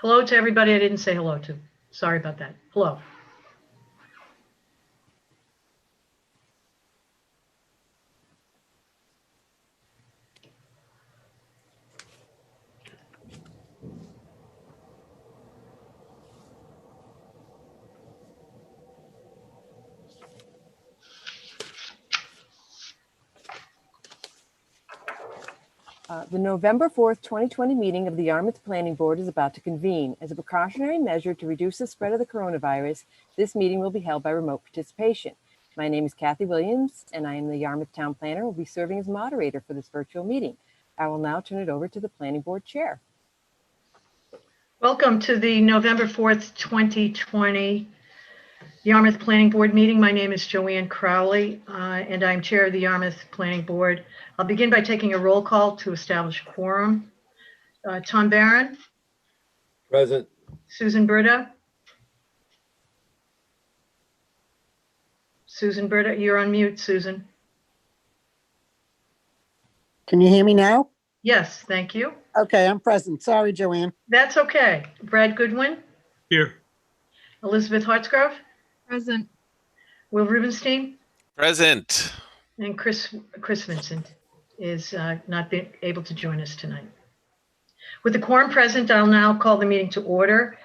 Hello to everybody I didn't say hello to. Sorry about that. Hello. The November 4th, 2020 meeting of the Yarmouth Planning Board is about to convene. As a precautionary measure to reduce the spread of the coronavirus, this meeting will be held by remote participation. My name is Kathy Williams, and I am the Yarmouth Town Planner, will be serving as moderator for this virtual meeting. I will now turn it over to the Planning Board Chair. Welcome to the November 4th, 2020 Yarmouth Planning Board meeting. My name is Joanne Crowley, and I'm Chair of the Yarmouth Planning Board. I'll begin by taking a roll call to establish quorum. Tom Barron. Present. Susan Berta. Susan Berta, you're on mute, Susan. Can you hear me now? Yes, thank you. Okay, I'm present. Sorry, Joanne. That's okay. Brad Goodwin. Here. Elizabeth Hartsgrove. Present. Will Rubenstein. Present. And Chris Vincent is not able to join us tonight. With the quorum present, I'll now call the meeting to order.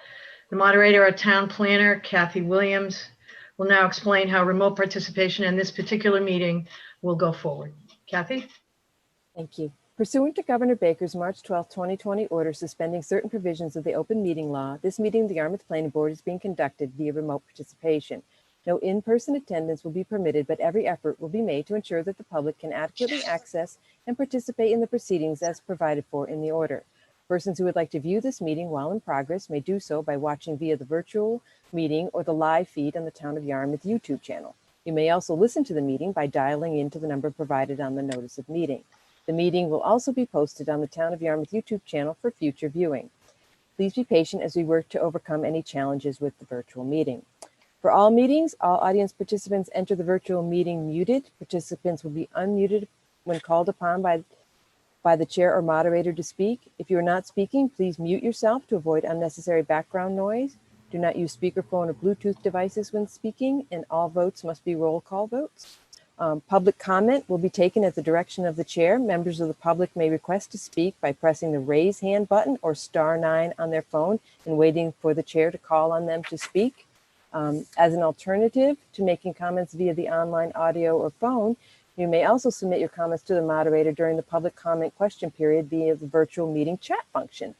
The moderator, our town planner, Kathy Williams, will now explain how remote participation in this particular meeting will go forward. Kathy? Thank you. Pursuant to Governor Baker's March 12, 2020 order suspending certain provisions of the open meeting law, this meeting of the Yarmouth Planning Board is being conducted via remote participation. No in-person attendance will be permitted, but every effort will be made to ensure that the public can adequately access and participate in the proceedings as provided for in the order. Persons who would like to view this meeting while in progress may do so by watching via the virtual meeting or the live feed on the Town of Yarmouth YouTube channel. You may also listen to the meeting by dialing into the number provided on the notice of meeting. The meeting will also be posted on the Town of Yarmouth YouTube channel for future viewing. Please be patient as we work to overcome any challenges with the virtual meeting. For all meetings, all audience participants enter the virtual meeting muted. Participants will be unmuted when called upon by the chair or moderator to speak. If you are not speaking, please mute yourself to avoid unnecessary background noise. Do not use speakerphone or Bluetooth devices when speaking, and all votes must be roll call votes. Public comment will be taken at the direction of the chair. Members of the public may request to speak by pressing the raise hand button or *9 on their phone and waiting for the chair to call on them to speak. As an alternative to making comments via the online audio or phone, you may also submit your comments to the moderator during the public comment question period via the virtual meeting chat function.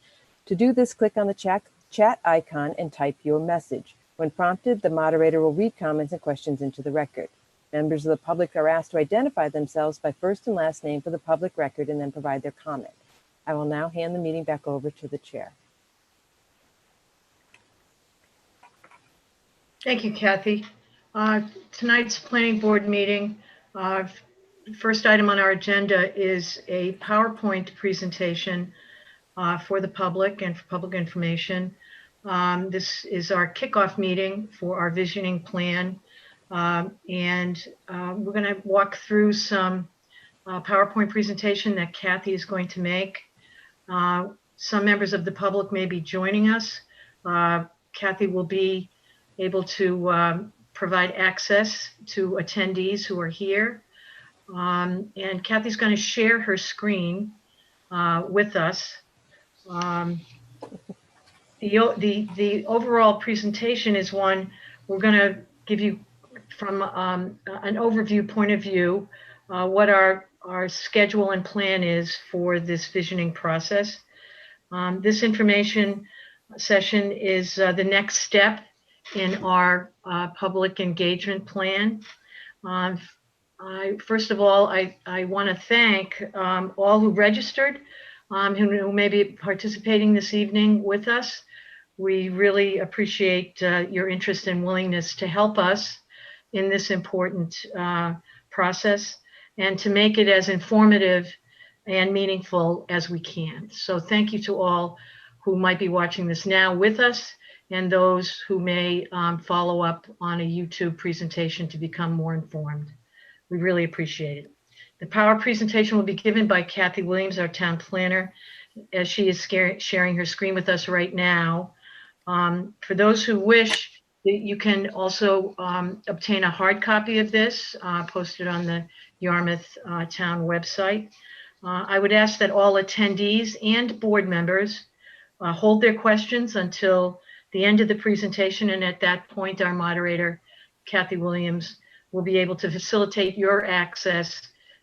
To do this, click on the chat icon and type your message. When prompted, the moderator will read comments and questions into the record. Members of the public are asked to identify themselves by first and last name for the public record and then provide their comment. I will now hand the meeting back over to the chair. Thank you, Kathy. Tonight's planning board meeting, first item on our agenda is a PowerPoint presentation for the public and for public information. This is our kickoff meeting for our visioning plan. And we're going to walk through some PowerPoint presentation that Kathy is going to make. Some members of the public may be joining us. Kathy will be able to provide access to attendees who are here. And Kathy's going to share her screen with us. The overall presentation is one we're going to give you from an overview point of view, what our schedule and plan is for this visioning process. This information session is the next step in our public engagement plan. First of all, I want to thank all who registered, who may be participating this evening with us. We really appreciate your interest and willingness to help us in this important process and to make it as informative and meaningful as we can. So thank you to all who might be watching this now with us and those who may follow up on a YouTube presentation to become more informed. We really appreciate it. The power presentation will be given by Kathy Williams, our town planner, as she is sharing her screen with us right now. For those who wish, you can also obtain a hard copy of this posted on the Yarmouth town website. I would ask that all attendees and board members hold their questions until the end of the presentation, and at that point, our moderator, Kathy Williams, will be able to facilitate your access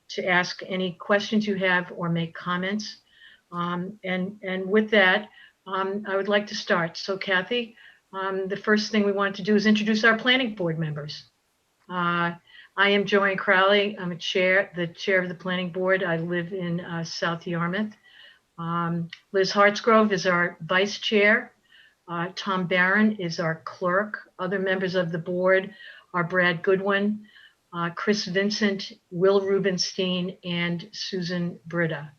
to ask any questions you have or make comments. And with that, I would like to start. So Kathy, the first thing we want to do is introduce our planning board members. I am Joanne Crowley. I'm the chair of the planning board. I live in South Yarmouth. Liz Hartsgrove is our vice chair. Tom Barron is our clerk. Other members of the board are Brad Goodwin, Chris Vincent, Will Rubenstein, and Susan Britta.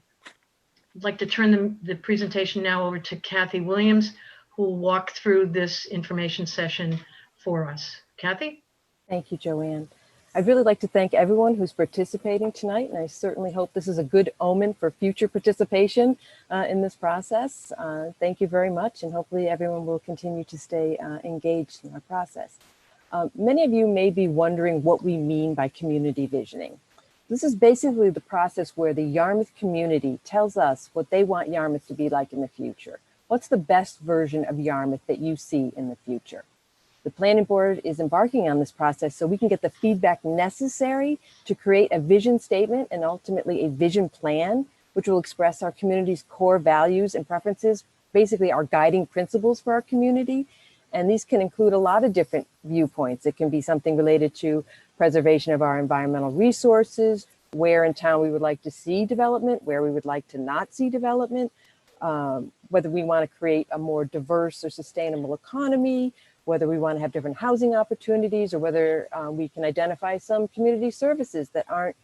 I'd like to turn the presentation now over to Kathy Williams, who will walk through this information session for us. Kathy? Thank you, Joanne. I'd really like to thank everyone who's participating tonight, and I certainly hope this is a good omen for future participation in this process. Thank you very much, and hopefully everyone will continue to stay engaged in our process. Many of you may be wondering what we mean by community visioning. This is basically the process where the Yarmouth community tells us what they want Yarmouth to be like in the future. What's the best version of Yarmouth that you see in the future? The planning board is embarking on this process so we can get the feedback necessary to create a vision statement and ultimately a vision plan, which will express our community's core values and preferences, basically our guiding principles for our community. And these can include a lot of different viewpoints. It can be something related to preservation of our environmental resources, where in town we would like to see development, where we would like to not see development, whether we want to create a more diverse or sustainable economy, whether we want to have different housing opportunities, or whether we can identify some community services that aren't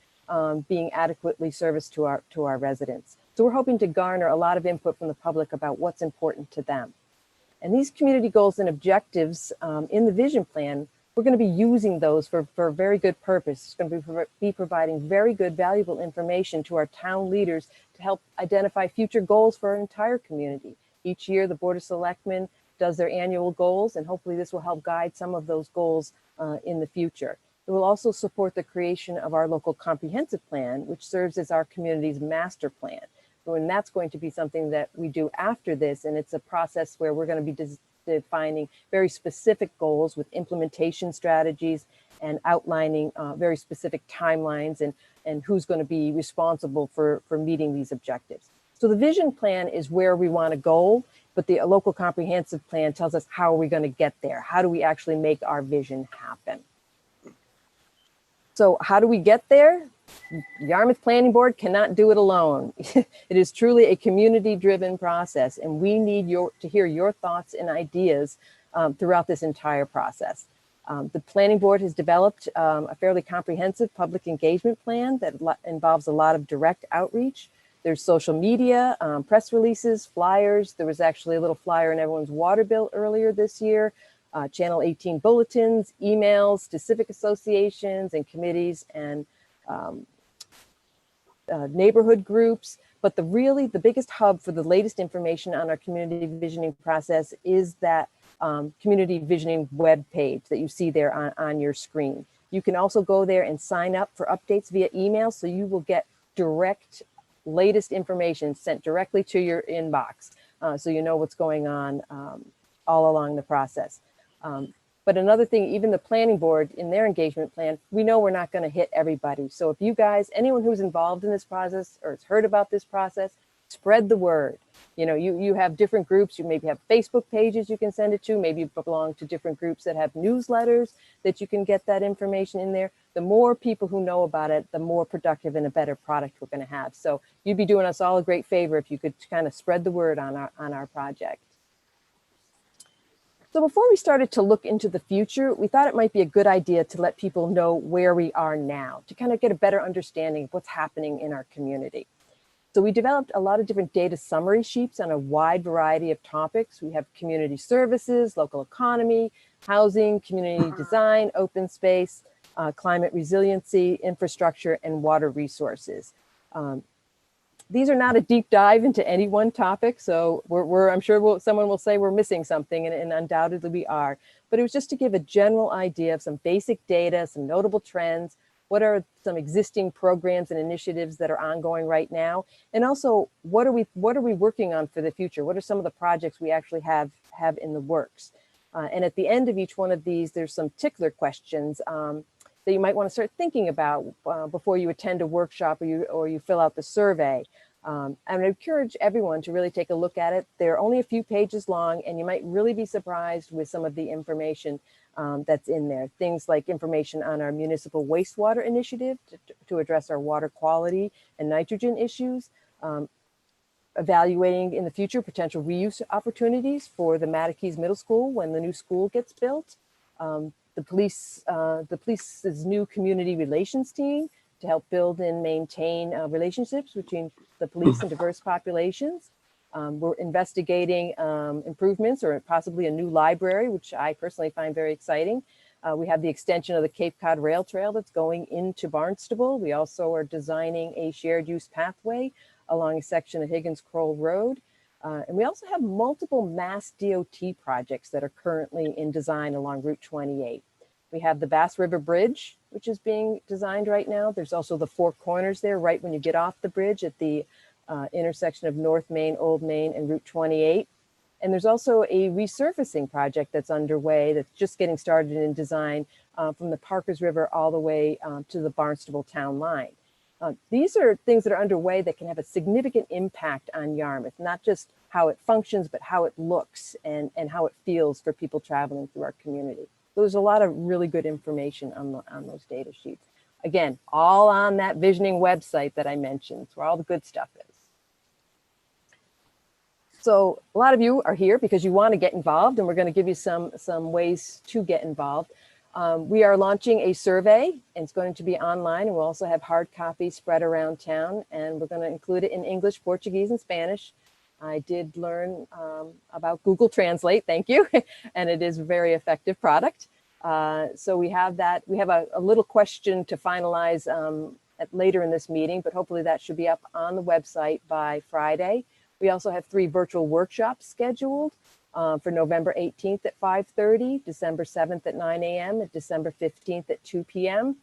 being adequately serviced to our residents. So we're hoping to garner a lot of input from the public about what's important to them. And these community goals and objectives in the vision plan, we're going to be using those for a very good purpose. It's going to be providing very good, valuable information to our town leaders to help identify future goals for our entire community. Each year, the Board of Selectmen does their annual goals, and hopefully this will help guide some of those goals in the future. It will also support the creation of our local comprehensive plan, which serves as our community's master plan. And that's going to be something that we do after this, and it's a process where we're going to be defining very specific goals with implementation strategies and outlining very specific timelines and who's going to be responsible for meeting these objectives. So the vision plan is where we want to go, but the local comprehensive plan tells us how are we going to get there? How do we actually make our vision happen? So how do we get there? Yarmouth Planning Board cannot do it alone. It is truly a community-driven process, and we need to hear your thoughts and ideas throughout this entire process. The Planning Board has developed a fairly comprehensive public engagement plan that involves a lot of direct outreach. There's social media, press releases, flyers. There was actually a little flyer in everyone's water bill earlier this year, Channel 18 bulletins, emails to civic associations and committees and neighborhood groups. But the biggest hub for the latest information on our community visioning process is that community visioning web page that you see there on your screen. You can also go there and sign up for updates via email, so you will get direct latest information sent directly to your inbox, so you know what's going on all along the process. But another thing, even the planning board in their engagement plan, we know we're not going to hit everybody. So if you guys, anyone who's involved in this process or has heard about this process, spread the word. You know, you have different groups. You maybe have Facebook pages you can send it to. Maybe you belong to different groups that have newsletters that you can get that information in there. The more people who know about it, the more productive and a better product we're going to have. So you'd be doing us all a great favor if you could kind of spread the word on our project. So before we started to look into the future, we thought it might be a good idea to let people know where we are now, to kind of get a better understanding of what's happening in our community. So we developed a lot of different data summary sheets on a wide variety of topics. We have community services, local economy, housing, community design, open space, climate resiliency, infrastructure, and water resources. these are not a deep dive into any one topic. So I'm sure someone will say we're missing something, and undoubtedly we are. But it was just to give a general idea of some basic data, some notable trends. What are some existing programs and initiatives that are ongoing right now? And also, what are we working on for the future? What are some of the projects we actually have in the works? And at the end of each one of these, there's some tickler questions that you might want to start thinking about before you attend a workshop or you fill out the survey. And I encourage everyone to really take a look at it. They're only a few pages long, and you might really be surprised with some of the information that's in there. Things like information on our municipal wastewater initiative to address our water quality and nitrogen issues, evaluating in the future potential reuse opportunities for the Matakees Middle School when the new school gets built. The police's new community relations team to help build and maintain relationships between the police and diverse populations. We're investigating improvements or possibly a new library, which I personally find very exciting. We have the extension of the Cape Cod Rail Trail that's going into Barnstable. We also are designing a shared use pathway along a section of Higgins Kroll Road. And we also have multiple Mass DOT projects that are currently in design along Route 28. We have the Bass River Bridge, which is being designed right now. There's also the Four Corners there, right when you get off the bridge at the intersection of North Main, Old Main, and Route 28. And there's also a resurfacing project that's underway that's just getting started in design from the Parkers River all the way to the Barnstable town line. These are things that are underway that can have a significant impact on Yarmouth, not just how it functions, but how it looks and how it feels for people traveling through our community. So there's a lot of really good information on those data sheets. Again, all on that visioning website that I mentioned. It's where all the good stuff is. So a lot of you are here because you want to get involved, and we're going to give you some ways to get involved. We are launching a survey, and it's going to be online, and we'll also have hard copies spread around town, and we're going to include it in English, Portuguese, and Spanish. I did learn about Google Translate, thank you, and it is a very effective product. So we have that. We have a little question to finalize later in this meeting, but hopefully that should be up on the website by Friday. We also have 3 virtual workshops scheduled for November 18th at 5:30, December 7th at 9 a.m., and December 15th at 2 p.m.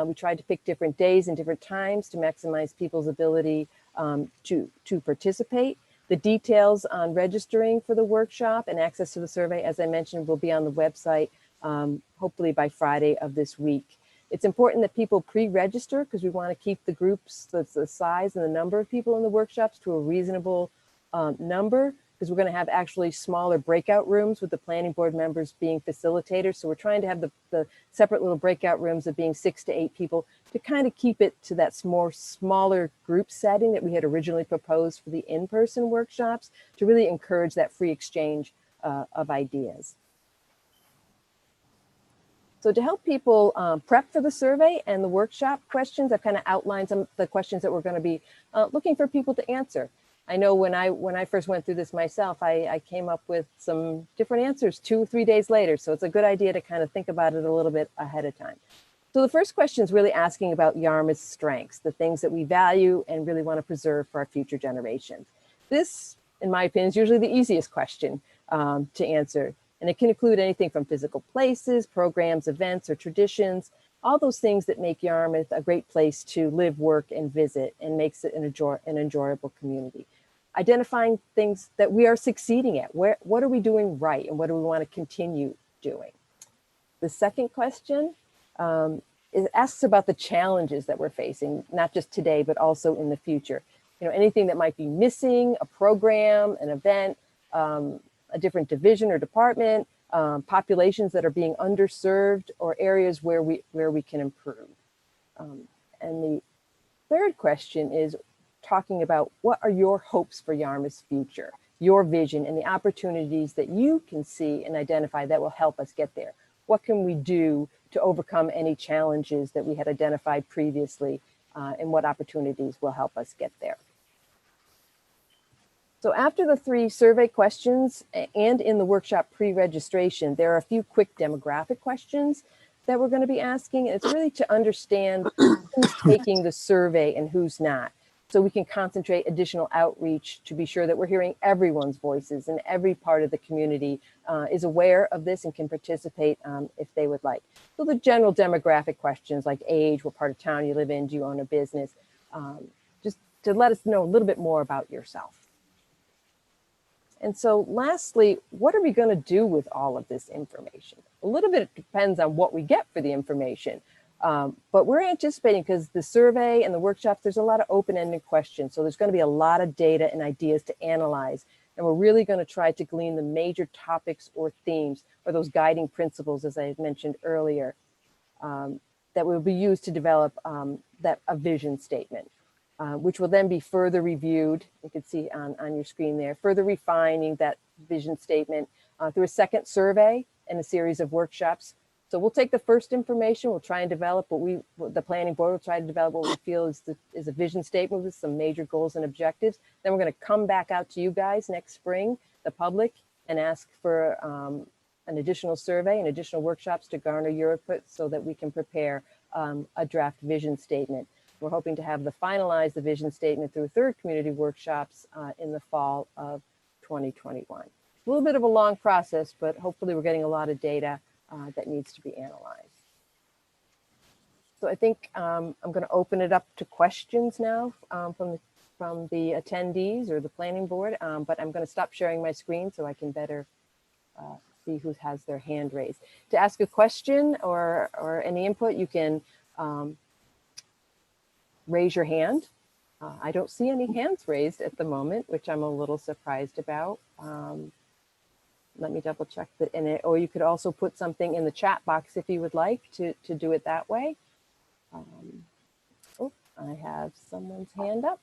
We tried to pick different days and different times to maximize people's ability to participate. The details on registering for the workshop and access to the survey, as I mentioned, will be on the website hopefully by Friday of this week. It's important that people pre-register because we want to keep the groups, the size and the number of people in the workshops to a reasonable number, because we're going to have actually smaller breakout rooms with the planning board members being facilitators. So we're trying to have the separate little breakout rooms of being 6 to 8 people to kind of keep it to that smaller group setting that we had originally proposed for the in-person workshops, to really encourage that free exchange of ideas. So to help people prep for the survey and the workshop questions, I've kind of outlined some of the questions that we're going to be looking for people to answer. I know when I first went through this myself, I came up with some different answers 2 or 3 days later. So it's a good idea to kind of think about it a little bit ahead of time. So the first question is really asking about Yarmouth's strengths, the things that we value and really want to preserve for our future generations. This, in my opinion, is usually the easiest question to answer. And it can include anything from physical places, programs, events, or traditions, all those things that make Yarmouth a great place to live, work, and visit, and makes it an enjoyable community. Identifying things that we are succeeding at. What are we doing right, and what do we want to continue doing? The second question asks about the challenges that we're facing, not just today, but also in the future. You know, anything that might be missing, a program, an event, a different division or department, populations that are being underserved, or areas where we can improve. And the third question is talking about what are your hopes for Yarmouth's future, your vision, and the opportunities that you can see and identify that will help us get there. What can we do to overcome any challenges that we had identified previously, and what opportunities will help us get there? So after the 3 survey questions and in the workshop pre-registration, there are a few quick demographic questions that we're going to be asking. And it's really to understand who's taking the survey and who's not. so we can concentrate additional outreach to be sure that we're hearing everyone's voices and every part of the community is aware of this and can participate if they would like. So the general demographic questions like age, what part of town you live in, do you own a business, just to let us know a little bit more about yourself. And so lastly, what are we going to do with all of this information? A little bit depends on what we get for the information. But we're anticipating, because the survey and the workshops, there's a lot of open-ended questions. So there's going to be a lot of data and ideas to analyze. And we're really going to try to glean the major topics or themes, or those guiding principles, as I had mentioned earlier, that will be used to develop a vision statement, which will then be further reviewed. You can see on your screen there, further refining that vision statement through a second survey and a series of workshops. So we'll take the first information, we'll try and develop the planning board will try to develop what we feel is a vision statement with some major goals and objectives. Then we're going to come back out to you guys next spring, the public, and ask for an additional survey and additional workshops to garner your input so that we can prepare a draft vision statement. We're hoping to have finalize the vision statement through third community workshops in the fall of 2021. A little bit of a long process, but hopefully we're getting a lot of data that needs to be analyzed. So I think I'm going to open it up to questions now from the attendees or the planning board, but I'm going to stop sharing my screen so I can better see who has their hand raised. To ask a question or any input, you can raise your hand. I don't see any hands raised at the moment, which I'm a little surprised about. Let me double check that in it, or you could also put something in the chat box if you would like to do it that way. Oh, I have someone's hand up.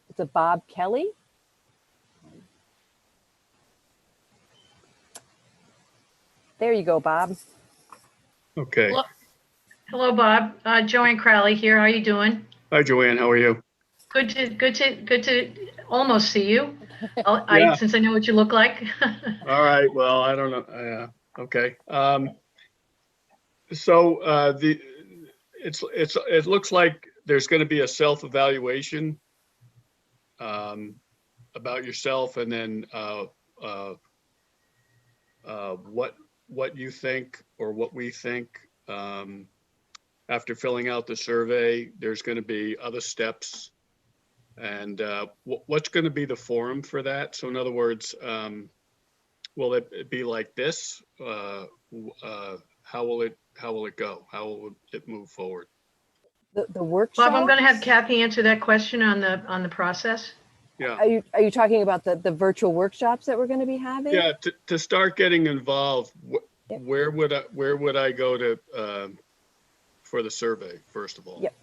It's a Bob Kelly. There you go, Bob. Okay. Hello, Bob. Joanne Crowley here. How are you doing? Hi, Joanne. How are you? Good to almost see you. Yeah. Since I know what you look like. All right. Well, I don't know. Okay. So it looks like there's going to be a self-evaluation about yourself, and then what you think or what we think. After filling out the survey, there's going to be other steps. And what's going to be the forum for that? So in other words, will it be like this? How will it go? How will it move forward? The workshop. Bob, I'm going to have Kathy answer that question on the process. Yeah. Are you talking about the virtual workshops that we're going to be having? Yeah. To start getting involved, Yep. where would I go to for the survey, first of all? Yep.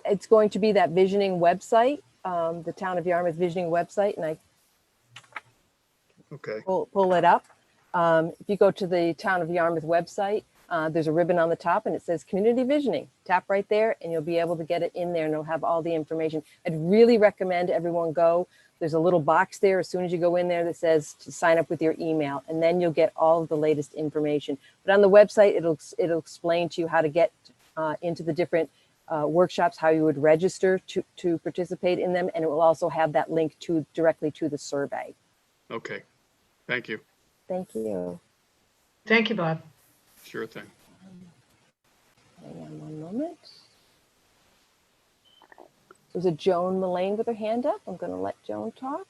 It's going to be that visioning website, the Town of Yarmouth visioning website, and I Okay. pull it up. If you go to the Town of Yarmouth website, there's a ribbon on the top and it says Community Visioning. Tap right there and you'll be able to get it in there and it'll have all the information. I'd really recommend everyone go. There's a little box there as soon as you go in there that says to sign up with your email, and then you'll get all of the latest information. But on the website, it'll explain to you how to get into the different workshops, how you would register to participate in them, and it will also have that link directly to the survey. Okay. Thank you. Thank you. Thank you, Bob. Sure thing. Hang on one moment. There's a Joan Mullane with her hand up. I'm going to let Joan talk.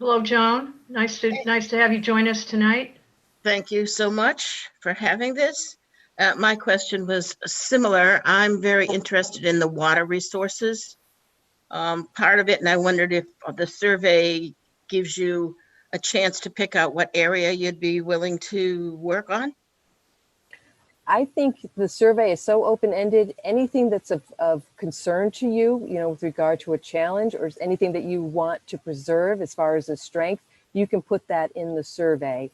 Hello, Joan. Nice to have you join us tonight. Thank you so much for having this. My question was similar. I'm very interested in the water resources part of it, and I wondered if the survey gives you a chance to pick out what area you'd be willing to work on. I think the survey is so open-ended. Anything that's of concern to you, with regard to a challenge or anything that you want to preserve as far as a strength, you can put that in the survey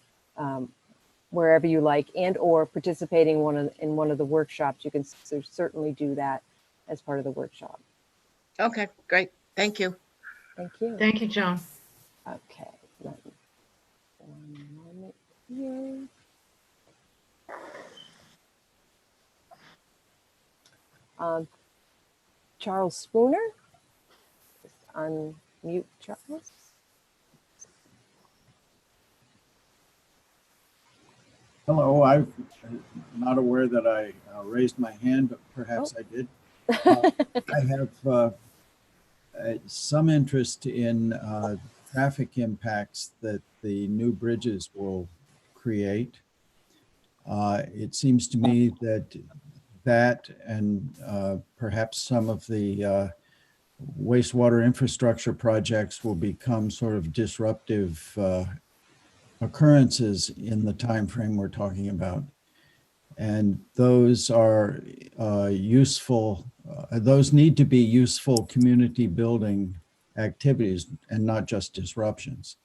wherever you like, and or participating in one of the workshops. You can certainly do that as part of the workshop. Okay, great. Thank you. Thank you. Thank you, Joan. Okay. Let me, one moment here. Charles Spooner. Just unmute Charles. Hello, I'm not aware that I raised my hand, but perhaps I did. I have some interest in traffic impacts that the new bridges will create. It seems to me that and perhaps some of the wastewater infrastructure projects will become sort of disruptive occurrences in the time frame we're talking about. And those are useful, those need to be useful community building activities and not just disruptions.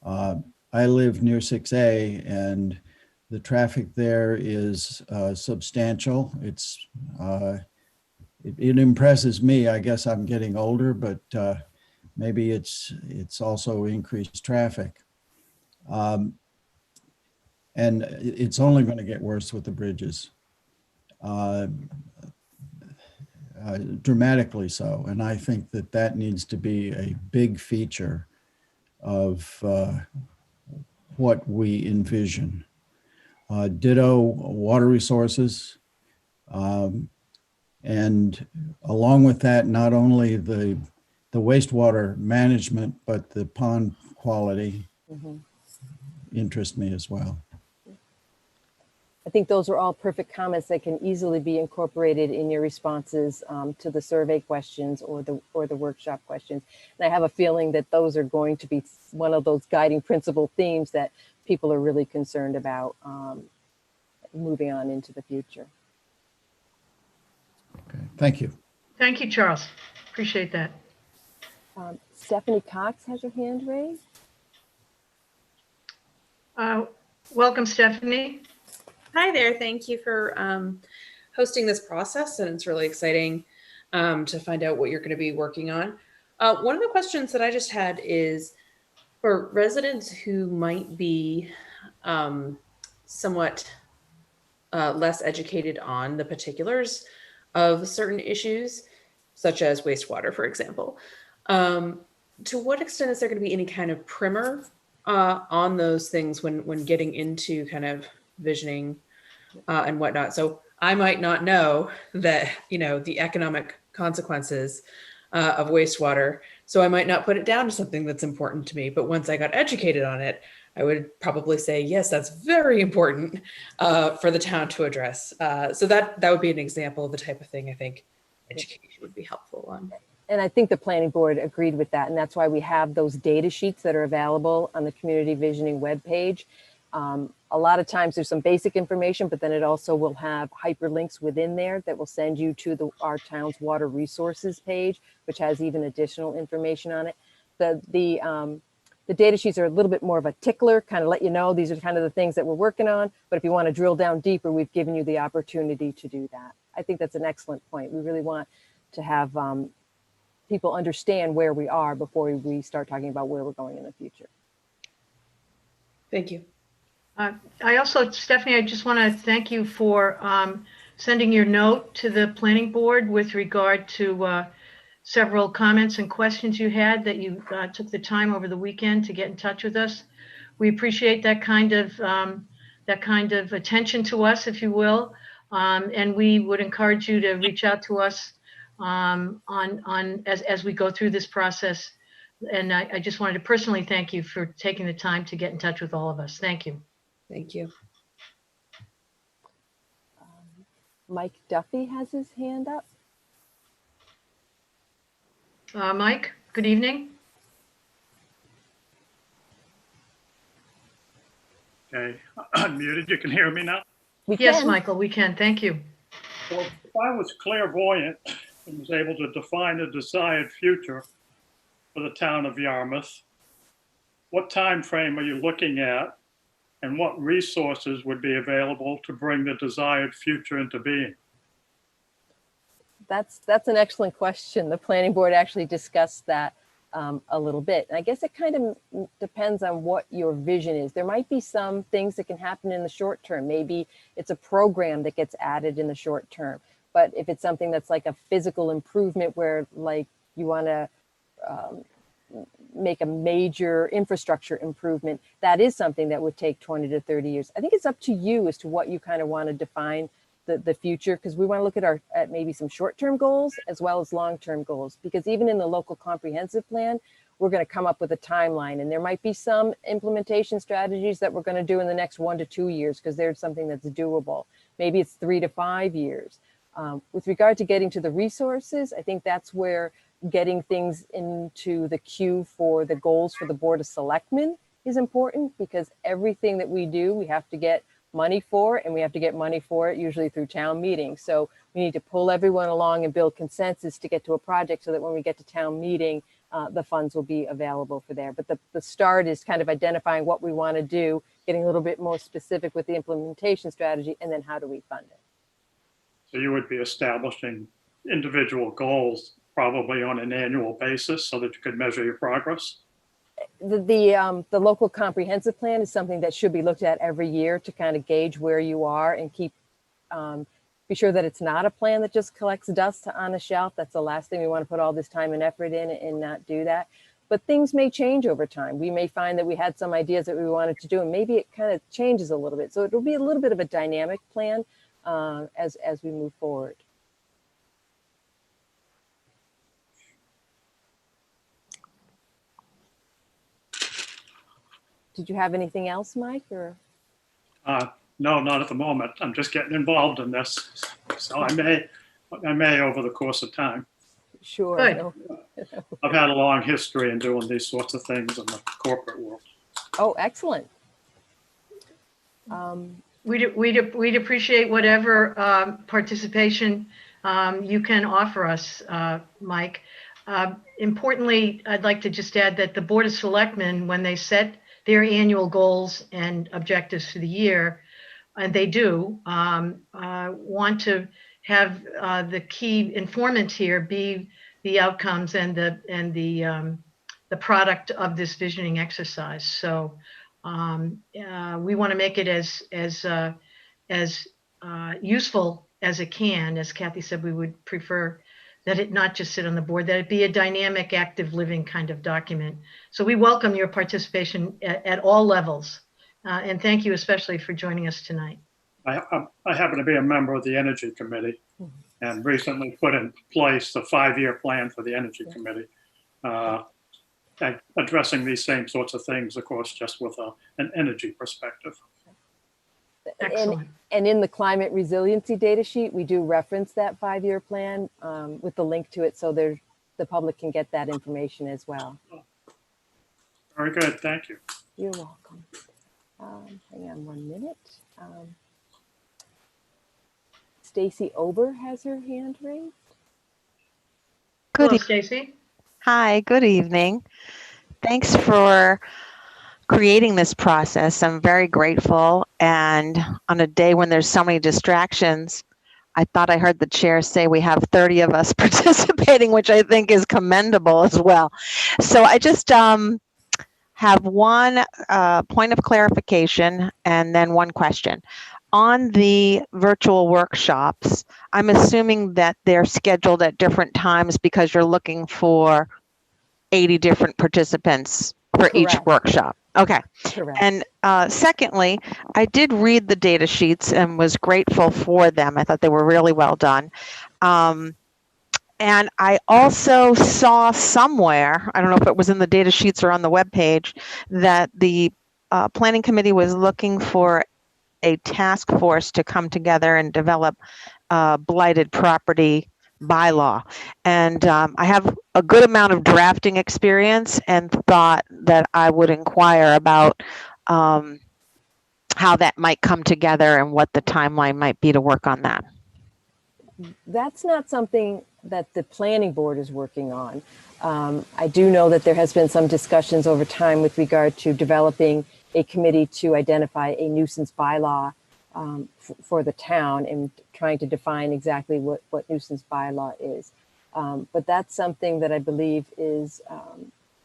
I live near 6A and the traffic there is substantial. It impresses me. I guess I'm getting older, but maybe it's also increased traffic. And it's only going to get worse with the bridges, dramatically so. And I think that needs to be a big feature of what we envision. Ditto water resources. And along with that, not only the wastewater management, but the pond quality interest me as well. I think those are all perfect comments that can easily be incorporated in your responses to the survey questions or the workshop questions. And I have a feeling that those are going to be one of those guiding principle themes that people are really concerned about moving on into the future. Okay, thank you. Thank you, Charles. Appreciate that. Stephanie Cox has her hand raised. Welcome, Stephanie. Hi there. Thank you for hosting this process, and it's really exciting to find out what you're going to be working on. One of the questions that I just had is for residents who might be somewhat less educated on the particulars of certain issues, such as wastewater, for example. To what extent is there going to be any kind of primer on those things when getting into kind of visioning and whatnot? So I might not know that, the economic consequences of wastewater. So I might not put it down to something that's important to me. But once I got educated on it, I would probably say, yes, that's very important for the town to address. So that would be an example of the type of thing I think education would be helpful on. And I think the planning board agreed with that. And that's why we have those data sheets that are available on the community visioning webpage. A lot of times there's some basic information, but then it also will have hyperlinks within there that will send you to our town's water resources page, which has even additional information on it. The data sheets are a little bit more of a tickler, kind of let you know these are kind of the things that we're working on. But if you want to drill down deeper, we've given you the opportunity to do that. I think that's an excellent point. We really want to have people understand where we are before we start talking about where we're going in the future. Thank you. I also, Stephanie, I just want to thank you for sending your note to the planning board with regard to several comments and questions you had that you took the time over the weekend to get in touch with us. We appreciate that kind of attention to us, if you will, and we would encourage you to reach out to us as we go through this process. And I just wanted to personally thank you for taking the time to get in touch with all of us. Thank you. Thank you. Mike Duffy has his hand up. Mike, good evening. Okay, unmuted. You can hear me now? Yes, Michael, we can. Thank you. Well, if I was clairvoyant and was able to define a desired future for the town of Yarmouth, what time frame are you looking at, and what resources would be available to bring the desired future into being? That's an excellent question. The planning board actually discussed that a little bit. And I guess it kind of depends on what your vision is. There might be some things that can happen in the short term. Maybe it's a program that gets added in the short term. But if it's something that's like a physical improvement where like you want to make a major infrastructure improvement, that is something that would take 20 to 30 years. I think it's up to you as to what you kind of want to define the future, because we want to look at maybe some short-term goals as well as long-term goals, because even in the local comprehensive plan, we're going to come up with a timeline, and there might be some implementation strategies that we're going to do in the next 1 to 2 years because there's something that's doable. Maybe it's 3 to 5 years. With regard to getting to the resources, I think that's where getting things into the queue for the goals for the Board of Selectmen is important, because everything that we do, we have to get money for, and we have to get money for it usually through town meetings. So we need to pull everyone along and build consensus to get to a project so that when we get to town meeting, the funds will be available for there. But the start is kind of identifying what we want to do, getting a little bit more specific with the implementation strategy, and then how do we fund it? So you would be establishing individual goals probably on an annual basis so that you could measure your progress? The local comprehensive plan is something that should be looked at every year to kind of gauge where you are and keep be sure that it's not a plan that just collects dust on a shelf. That's the last thing we want to put all this time and effort in and not do that. But things may change over time. We may find that we had some ideas that we wanted to do, and maybe it kind of changes a little bit. So it'll be a little bit of a dynamic plan as we move forward. Did you have anything else, Mike? Or No, not at the moment. I'm just getting involved in this. So I may over the course of time. sure. Good. No. I've had a long history in doing these sorts of things in the corporate world. Oh, excellent. We'd appreciate whatever participation you can offer us, Mike. Importantly, I'd like to just add that the Board of Selectmen, when they set their annual goals and objectives for the year, and they do, want to have the key informant here be the outcomes and the product of this visioning exercise. So we want to make it as useful as it can. As Kathy said, we would prefer that it not just sit on the board, that it be a dynamic, active, living kind of document. So we welcome your participation at all levels. And thank you especially for joining us tonight. I happen to be a member of the Energy Committee and recently put in place the 5-year plan for the Energy Committee, addressing these same sorts of things, of course, just with an energy perspective. Excellent. And in the climate resiliency data sheet, we do reference that 5-year plan with the link to it, so the public can get that information as well. Very good, thank you. You're welcome. Hang on 1 minute. Stacy Ober has her hand raised. Hello, Stacy. Hi, good evening. Thanks for creating this process. I'm very grateful. And on a day when there's so many distractions, I thought I heard the chair say we have 30 of us participating, which I think is commendable as well. So I just have one point of clarification and then one question. On the virtual workshops, I'm assuming that they're scheduled at different times because you're looking for 80 different participants for each Correct. workshop. Okay. Correct. And secondly, I did read the data sheets and was grateful for them. I thought they were really well done. And I also saw somewhere, I don't know if it was in the data sheets or on the webpage, that the Planning Committee was looking for a task force to come together and develop blighted property bylaw. And I have a good amount of drafting experience and thought that I would inquire about how that might come together and what the timeline might be to work on that. That's not something that the planning board is working on. I do know that there has been some discussions over time with regard to developing a committee to identify a nuisance bylaw for the town and trying to define exactly what nuisance bylaw is. But that's something that I believe is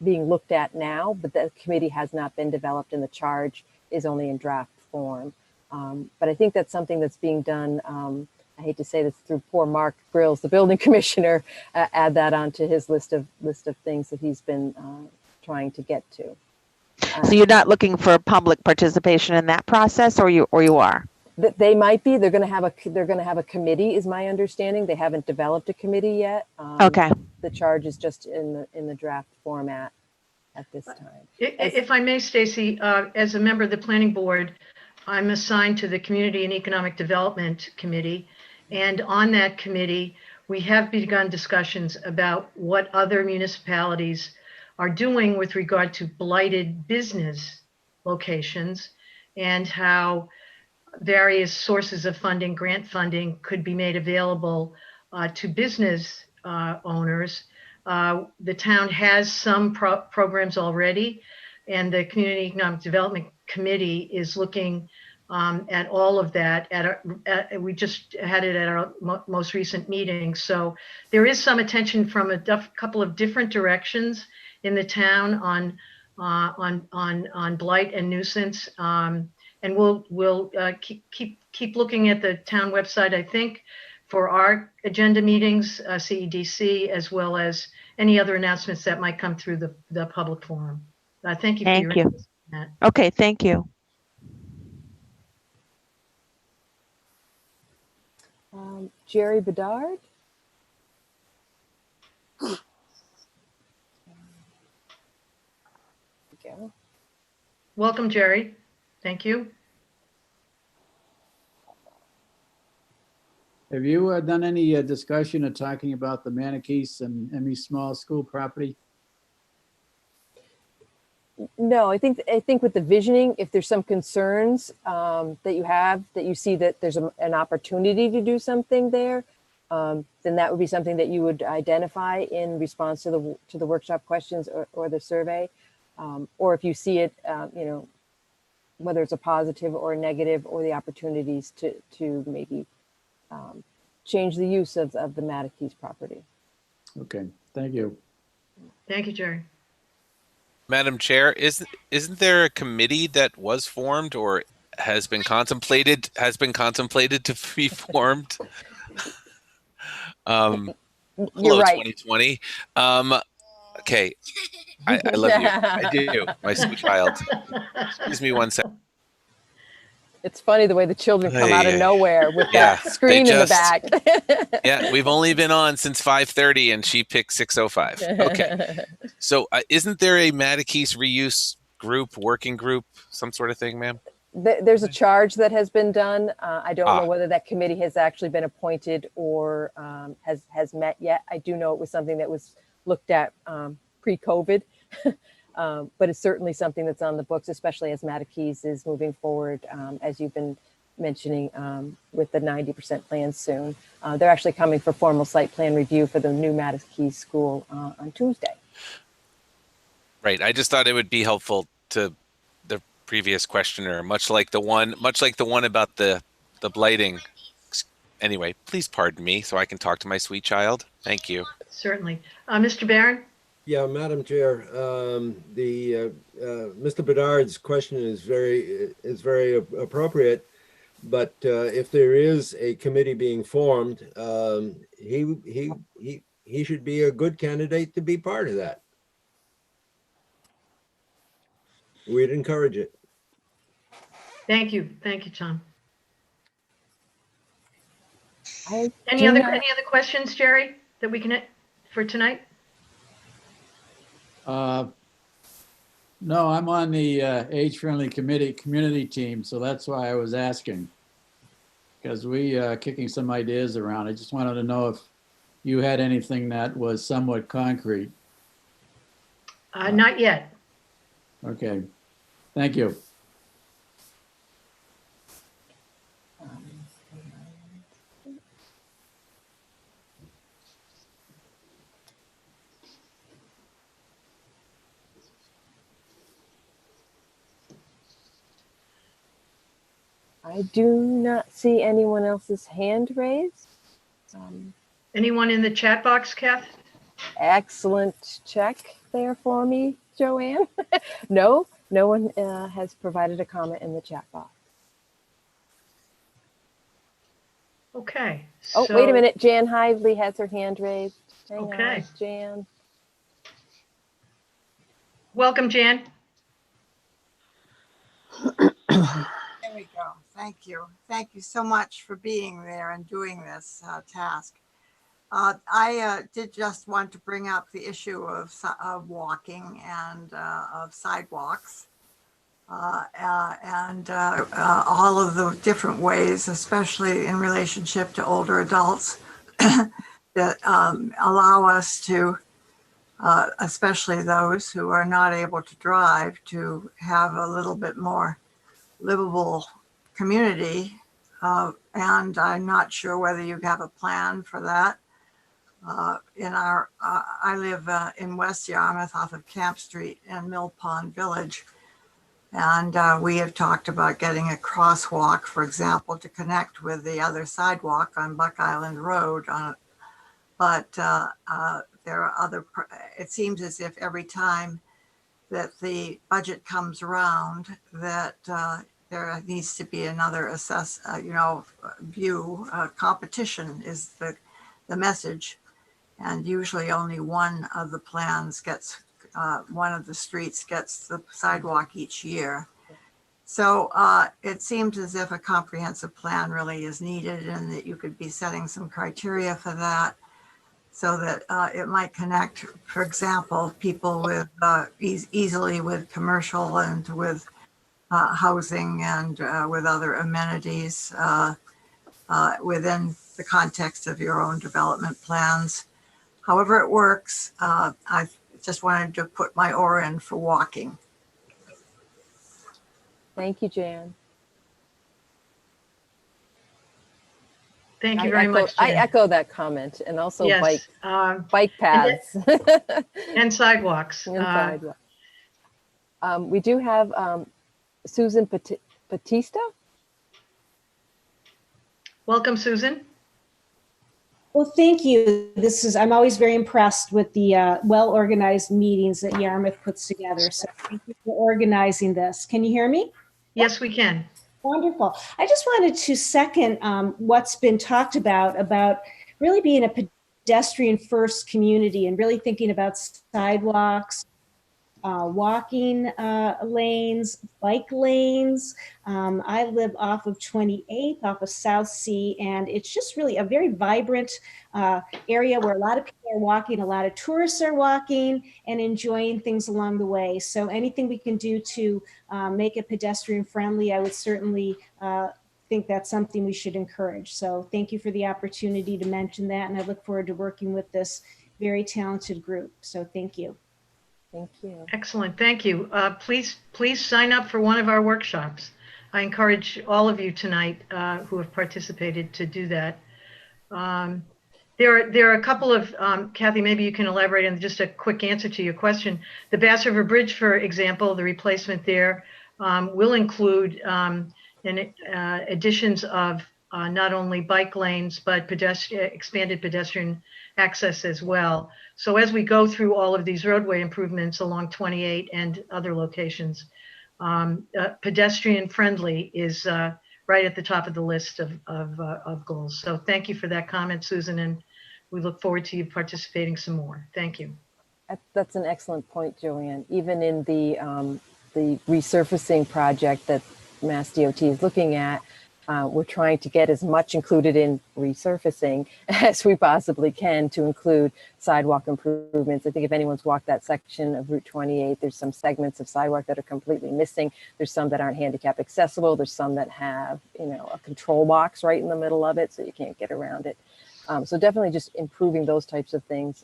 being looked at now, but that committee has not been developed and the charge is only in draft form. But I think that's something that's being done I hate to say this through poor Mark Grills, the building commissioner, add that onto his list of things that he's been trying to get to. So you're not looking for public participation in that process, or you are? They might be. They're going to have a committee, is my understanding. They haven't developed a committee yet. Okay. The charge is just in the draft format at this time. If I may, Stacy, as a member of the planning board, I'm assigned to the Community and Economic Development Committee. And on that committee, we have begun discussions about what other municipalities are doing with regard to blighted business locations and how various sources of funding, grant funding, could be made available to business owners. The town has some programs already, and the Community Economic Development Committee is looking at all of that. We just had it at our most recent meeting. So there is some attention from a couple of different directions in the town on blight and nuisance. And we'll keep looking at the town website, I think, for our agenda meetings, CEDC, as well as any other announcements that might come through the public forum. Thank you for your interest in that. Okay, thank you. Jerry Bedard. There we go. Welcome, Jerry. Thank you. Have you done any discussion or talking about the Maniquis and Emmy Small School property? No, I think with the visioning, if there's some concerns that you see that there's an opportunity to do something there, then that would be something that you would identify in response to the workshop questions or the survey, or if you see it, whether it's a positive or a negative, or the opportunities to maybe change the use of the Maniquis property. Okay, thank you. Thank you, Jerry. Madam Chair, isn't there a committee that was formed or has been contemplated to be formed? You're Hello, right. 2020. Okay, I love you. I do, my sweet child. Excuse me one second. It's funny the way the children come out of nowhere with that screen in the back. Yeah, we've only been on since 5:30 and she picked 6:05. Okay. So isn't there a Maniquis reuse group, working group, some sort of thing, ma'am? There's a charge that has been done. I don't know whether that committee has actually been appointed or has met yet. I do know it was something that was looked at pre-COVID. But it's certainly something that's on the books, especially as Maniquis is moving forward, as you've been mentioning, with the 90% plan soon. They're actually coming for formal site plan review for the new Maniquis school on Tuesday. Right. I just thought it would be helpful to the previous questioner, much like the one about the blighting. Anyway, please pardon me so I can talk to my sweet child. Thank you. Certainly. Mr. Barron? Yeah, Madam Chair, Mr. Bedard's question is very appropriate, but if there is a committee being formed, he should be a good candidate to be part of that. We'd encourage it. Thank you, Tom. Any other questions, Jerry, that we can for tonight? No, I'm on the age-friendly community team, so that's why I was asking. Because we kicking some ideas around. I just wanted to know if you had anything that was somewhat concrete. Not yet. Okay, thank you. I do not see anyone else's hand raised. Anyone in the chat box, Kath? Excellent check there for me, Joanne. No one has provided a comment in the chat box. Okay. Oh, wait a so- minute. Jan Hively has her hand raised. Hang Okay. on, Jan. Welcome, Jan. There we go. Thank you. Thank you so much for being there and doing this task. I did just want to bring up the issue of walking and of sidewalks and all of the different ways, especially in relationship to older adults, that allow us to, especially those who are not able to drive, to have a little bit more livable community. And I'm not sure whether you have a plan for that. I live in West Yarmouth off of Camp Street in Mill Pond Village. And we have talked about getting a crosswalk, for example, to connect with the other sidewalk on Buck Island Road. But there are other, it seems as if every time that the budget comes around, that there needs to be another competition is the message. And usually only one of the plans gets, one of the streets gets the sidewalk each year. So it seems as if a comprehensive plan really is needed and that you could be setting some criteria for that so that it might connect, for example, people with easily with commercial and with housing and with other amenities within the context of your own development plans. However it works, I just wanted to put my oar in for walking. Thank you, Jan. Thank you very much, I Jan. echo that comment, and also Yes. bike paths And sidewalks. and sidewalks. We do have Susan Batista. Welcome, Susan. Well, thank you. I'm always very impressed with the well-organized meetings that Yarmouth puts together. So thank you for organizing this. Can you hear me? Yes, we can. Wonderful. I just wanted to second what's been talked about really being a pedestrian first community and really thinking about sidewalks, walking lanes, bike lanes. I live off of 28th, off of South Sea, and it's just really a very vibrant area where a lot of people are walking, a lot of tourists are walking and enjoying things along the way. So anything we can do to make it pedestrian friendly, I would certainly think that's something we should encourage. So thank you for the opportunity to mention that, and I look forward to working with this very talented group. So thank you. Thank you. Excellent. Thank you. Please sign up for one of our workshops. I encourage all of you tonight who have participated to do that. There are a couple of, Kathy, maybe you can elaborate on just a quick answer to your question. The Bass River Bridge, for example, the replacement there will include additions of not only bike lanes, but expanded pedestrian access as well. So as we go through all of these roadway improvements along 28 and other locations, pedestrian friendly is right at the top of the list of goals. So thank you for that comment, Susan, and we look forward to you participating some more. Thank you. That's an excellent point, Joanne. Even in the resurfacing project that Mass DOT is looking at, we're trying to get as much included in resurfacing as we possibly can to include sidewalk improvements. I think if anyone's walked that section of Route 28, there's some segments of sidewalk that are completely missing. There's some that aren't handicap accessible. There's some that have, a control box right in the middle of it, so you can't get around it. So definitely just improving those types of things.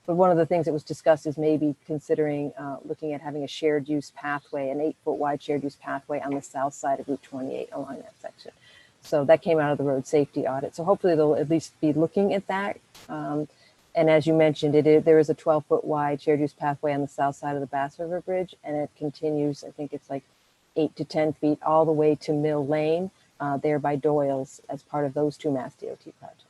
But one of the things that was discussed is maybe considering looking at having a shared use pathway, an 8-foot wide shared use pathway on the south side of Route 28 along that section. So that came out of the road safety audit. So hopefully they'll at least be looking at that. And as you mentioned, there is a 12-foot wide shared use pathway on the south side of the Bass River Bridge, and it continues, I think it's like 8 to 10 feet all the way to Mill Lane there by Doyle's as part of those two Mass DOT projects.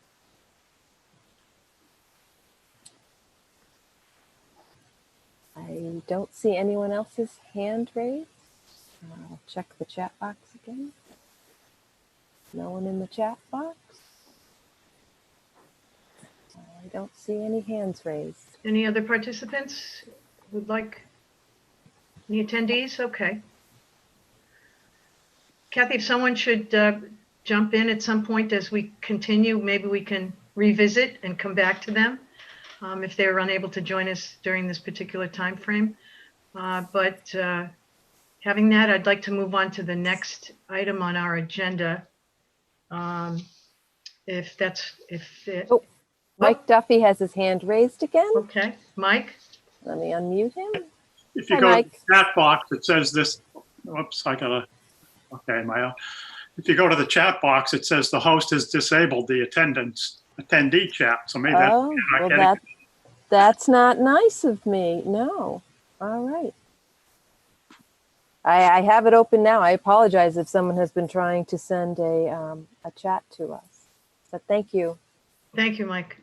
I don't see anyone else's hand raised. I'll check the chat box again. No one in the chat box. I don't see any hands raised. Any other participants would like, any attendees? Okay. Kathy, if someone should jump in at some point as we continue, maybe we can revisit and come back to them if they were unable to join us during this particular time frame. But having that, I'd like to move on to the next item on our agenda. If it, Oh, Mike Duffy has his hand raised again. okay, Mike? Let me unmute him. If you Hi, go to Mike. the chat box, it says this, whoops, I gotta, okay, if you go to the chat box, it says the host has disabled the attendee chat. So maybe that's Oh, not well, getting. that's not nice of me. No. All right. I have it open now. I apologize if someone has been trying to send a chat to us. But thank you. Thank you, Mike.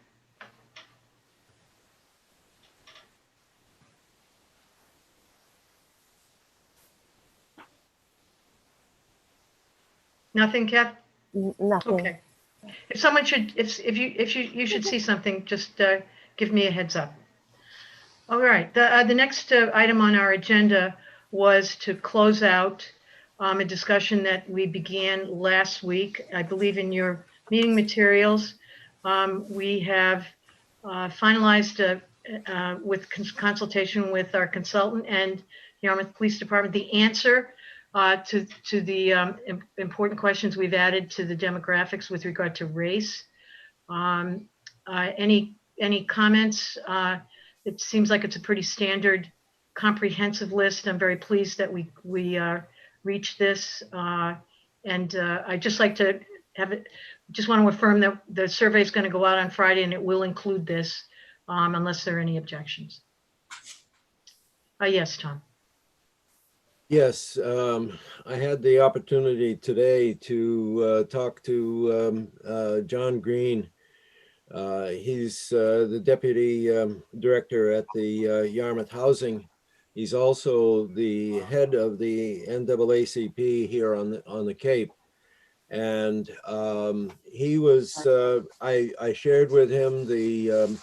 Nothing, Kath? Nothing. Okay. If someone should, if you should see something, just give me a heads up. All right. The next item on our agenda was to close out a discussion that we began last week. I believe in your meeting materials, we have finalized with consultation with our consultant and Yarmouth Police Department the answer to the important questions we've added to the demographics with regard to race. Any comments? It seems like it's a pretty standard, comprehensive list. I'm very pleased that we reached this, and I'd just like to have it. Just want to affirm that the survey is going to go out on Friday, and it will include this, unless there are any objections. Yes, Tom. Yes, I had the opportunity today to talk to John Green. He's the deputy director at the Yarmouth Housing. He's also the head of the NAACP here on the Cape. And he was, I shared with him the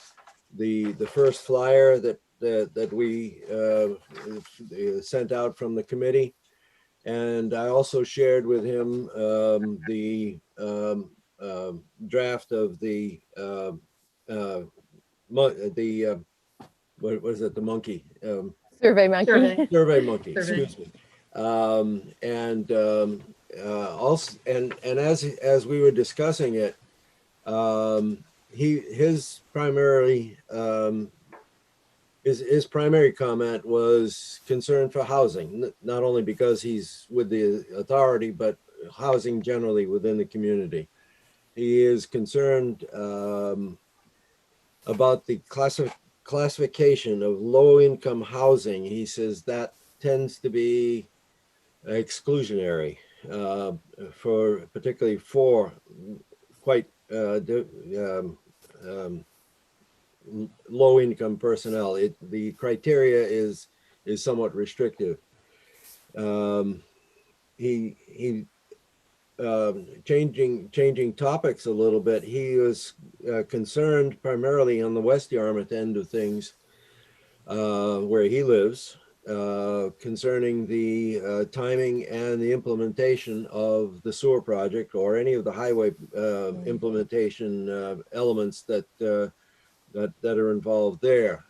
first flyer that we sent out from the committee. And I also shared with him the draft of the what was it, the monkey? Survey monkey. Survey monkey, Survey. excuse me. Also, and as we were discussing it, his primary his primary comment was concern for housing, not only because he's with the authority, but housing generally within the community. He is concerned about the classification of low-income housing. He says that tends to be exclusionary particularly for quite low-income personnel. The criteria is somewhat restrictive. He changing topics a little bit. He was concerned primarily on the West Yarmouth end of things, where he lives, concerning the timing and the implementation of the sewer project or any of the highway implementation elements that are involved there.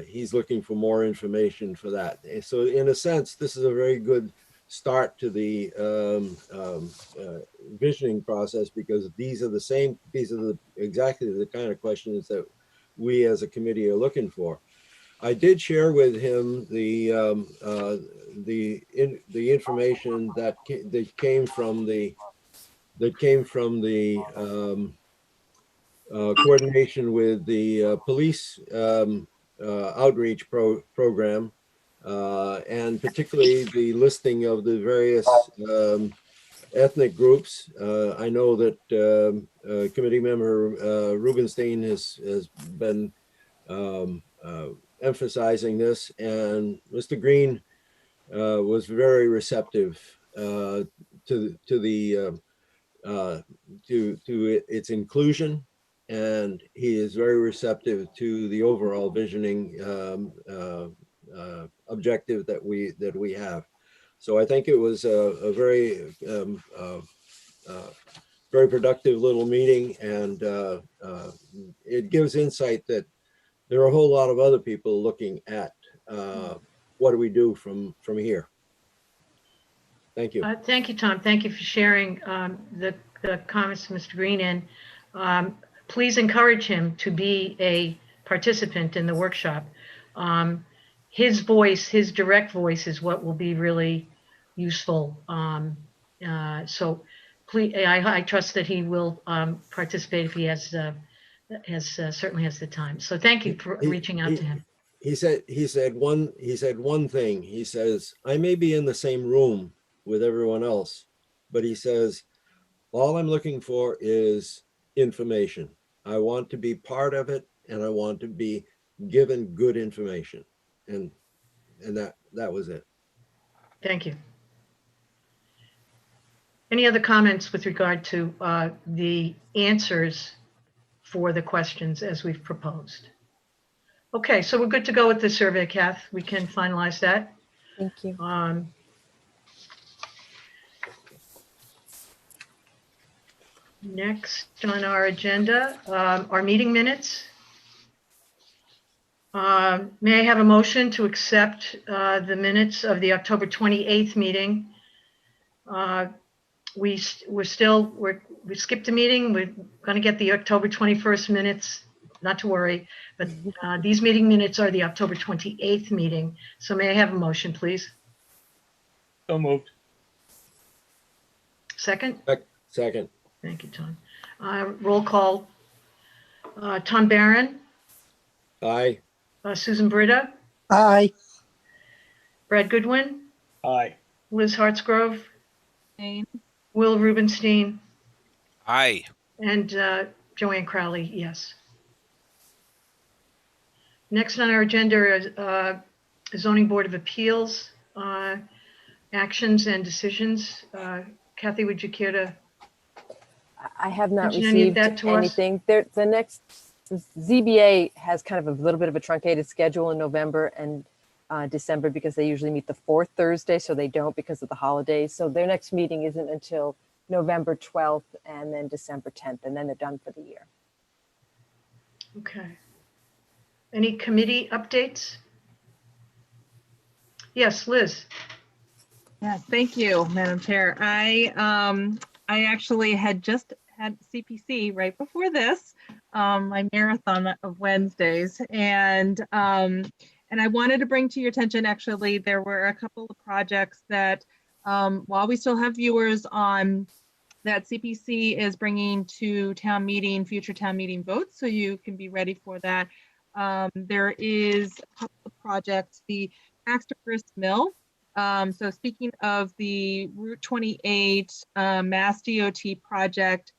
He's looking for more information for that. So in a sense, this is a very good start to the visioning process, because these are exactly the kind of questions that we as a committee are looking for. I did share with him the information that came from the coordination with the police outreach program, and particularly the listing of the various ethnic groups. I know that committee member Rubenstein has been emphasizing this, and Mr. Green was very receptive to its inclusion and he is very receptive to the overall visioning objective that we have. So I think it was a very very productive little meeting, and it gives insight that there are a whole lot of other people looking at what do we do from here. Thank you. Thank you, Tom. Thank you for sharing the comments, Mr. Green. And please encourage him to be a participant in the workshop. His voice, his direct voice, is what will be really useful. So please, I trust that he will participate if he certainly has the time. So thank you for reaching out to him. He said one thing. He says, I may be in the same room with everyone else, but he says, all I'm looking for is information. I want to be part of it, and I want to be given good information. And that was it. Thank you. Any other comments with regard to the answers for the questions as we've proposed? Okay, so we're good to go with the survey, Kath. We can finalize that. Thank you. Next on our agenda, our meeting minutes. May I have a motion to accept the minutes of the October 28th meeting? We skipped a meeting. We're going to get the October 21st minutes, not to worry, but these meeting minutes are the October 28th meeting. So may I have a motion, please? So moved. Second? Second. Thank you, Tom. Roll call. Tom Barron, Aye. Susan Britta, Aye. Brad Goodwin, Aye. Liz Hartsgrove, Will Rubenstein, Aye. and Joanne Crowley, yes. Next on our agenda is Zoning Board of Appeals, actions and decisions. Kathy, would you care to I have not mention any of received that to us? anything. The next ZBA has kind of a little bit of a truncated schedule in November and December because they usually meet the fourth Thursday, so they don't because of the holidays. So their next meeting isn't until November 12th and then December 10th, and then they're done for the year. Okay. Any committee updates? Yes, Liz. Yeah, thank you, Madam Chair. I actually had just had CPC right before this, my marathon of Wednesdays, and I wanted to bring to your attention, actually, there were a couple of projects that, while we still have viewers on, that CPC is bringing to town meeting, future town meeting votes, so you can be ready for that. There is a couple of projects, the Baxter Grist Mill. So speaking of the Route 28 Mass DOT project,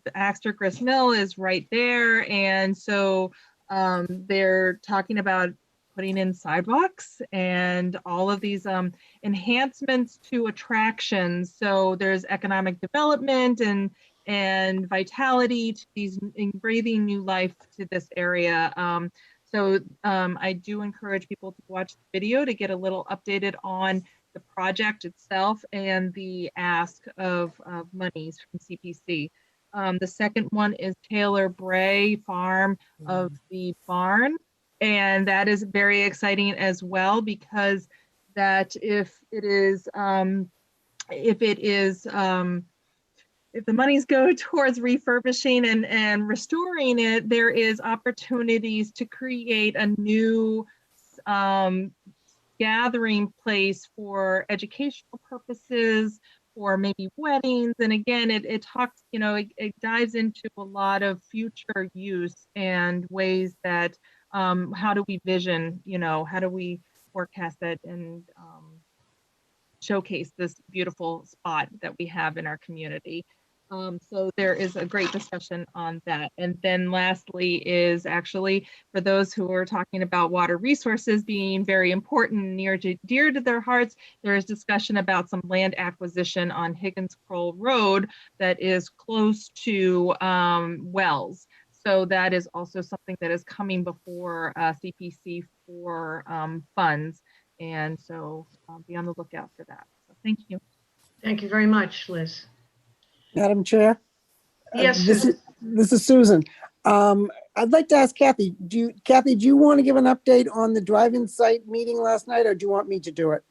the Baxter Grist Mill is right there. And so they're talking about putting in sidewalks and all of these enhancements to attractions. So there's economic development and vitality to these, and breathing new life to this area. So I do encourage people to watch the video to get a little updated on the project itself and the ask of monies from CPC. The second one is Taylor Bray Farm of the Barn. And that is very exciting as well, because that if the monies go towards refurbishing and restoring it, there is opportunities to create a new gathering place for educational purposes, or maybe weddings. And again, it talks, it dives into a lot of future use and ways that, how do we vision, how do we forecast that and showcase this beautiful spot that we have in our community. So there is a great discussion on that. And then lastly is actually for those who are talking about water resources being very important, dear to their hearts, there is discussion about some land acquisition on Higgins Kroll Road that is close to wells. So that is also something that is coming before CPC for funds. And so be on the lookout for that. So thank you. Thank you very much, Liz. Madam Chair? Yes, This Susan. is Susan. I'd like to ask Kathy, do you want to give an update on the drive-in site meeting last night, or do you want me to do it?